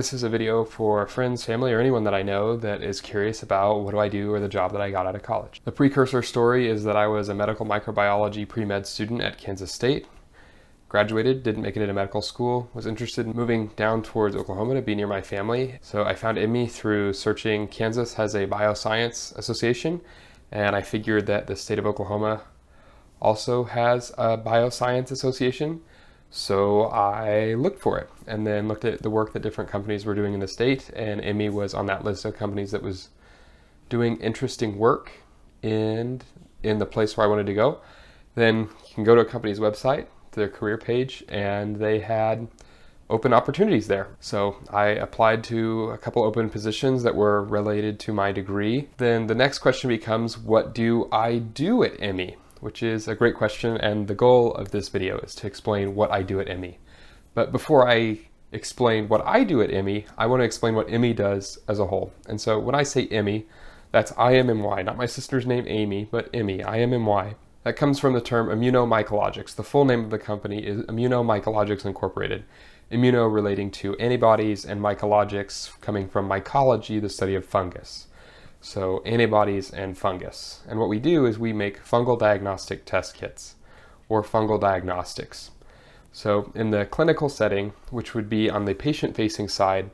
This is a video for friends, family, or anyone that I know that is curious about what do I do or the job that I got out of college. The precursor story is that I was a medical microbiology pre-med student at Kansas State. Graduated, didn't make it into medical school, was interested in moving down towards Oklahoma to be near my family. So I found IMME through searching. Kansas has a bioscience association, and I figured that the state of Oklahoma also has a bioscience association. So I looked for it and then looked at the work that different companies were doing in the state, and IMME was on that list of companies that was doing interesting work in the place where I wanted to go. Then you can go to a company's website, their career page, and they had open opportunities there. So I applied to a couple open positions that were related to my degree. Then the next question becomes, what do I do at IMME? Which is a great question, and the goal of this video is to explain what I do at IMME. But before I explain what I do at IMME, I want to explain what IMME does as a whole. And so when I say IMME, that's IMMY, not my sister's name Amy, but IMME, IMMY. That comes from the term Immunomycologics. The full name of the company is Immunomycologics Incorporated. Immuno relating to antibodies, and mycologics coming from mycology, the study of fungus. So antibodies and fungus. And what we do is we make fungal diagnostic test kits or fungal diagnostics. So in the clinical setting, which would be on the patient-facing side,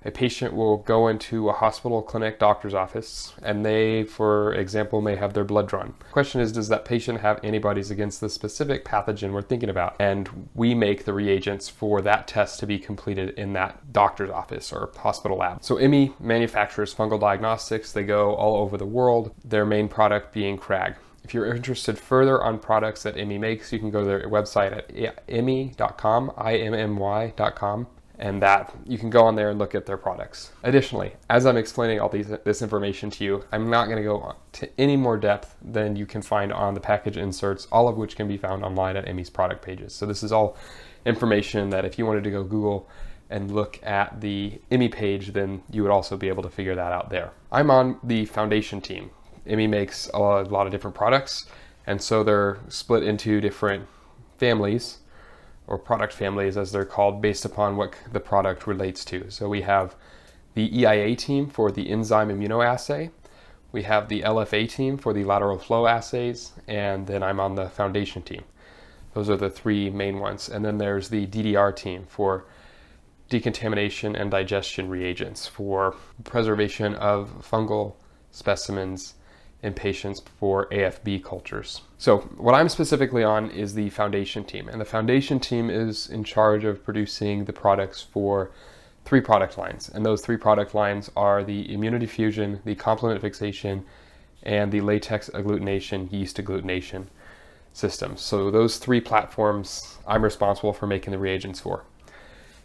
a patient will go into a hospital, clinic, doctor's office, and they, for example, may have their blood drawn. The question is, does that patient have antibodies against the specific pathogen we're thinking about? And we make the reagents for that test to be completed in that doctor's office or hospital lab. So IMME manufactures fungal diagnostics. They go all over the world, their main product being CRAG. If you're interested further on products that IMME makes, you can go to their website at imme.com, IMMY.com. And that you can go on there and look at their products. Additionally, as I'm explaining all this information to you, I'm not going to go to any more depth than you can find on the package inserts, all of which can be found online at IMME's product pages. So this is all information that if you wanted to go Google and look at the IMME page, then you would also be able to figure that out there. I'm on the foundation team. IMME makes a lot of different products, and so they're split into different families, or product families as they're called, based upon what the product relates to. So we have the EIA team for the enzyme immunoassay, we have the LFA team for the lateral flow assays, and then I'm on the foundation team. Those are the three main ones. And then there's the DDR team for decontamination and digestion reagents for preservation of fungal specimens in patients for AFB cultures. So what I'm specifically on is the foundation team, and the foundation team is in charge of producing the products for three product lines, and those three product lines are the immunodiffusion, the complement fixation, and the latex agglutination, yeast agglutination systems. So those three platforms I'm responsible for making the reagents for.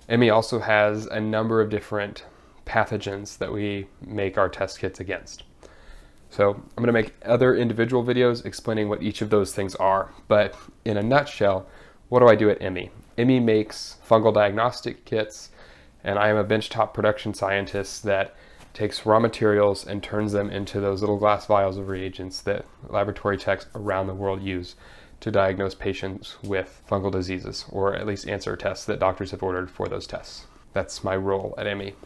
IMME also has a number of different pathogens that we make our test kits against. So I'm going to make other individual videos explaining what each of those things are, but in a nutshell, what do I do at IMME? IMME makes fungal diagnostic kits, and I am a benchtop production scientist that takes raw materials and turns them into those little glass vials of reagents that laboratory techs around the world use to diagnose patients with fungal diseases, or at least answer tests that doctors have ordered for those tests. That's my role at IMME.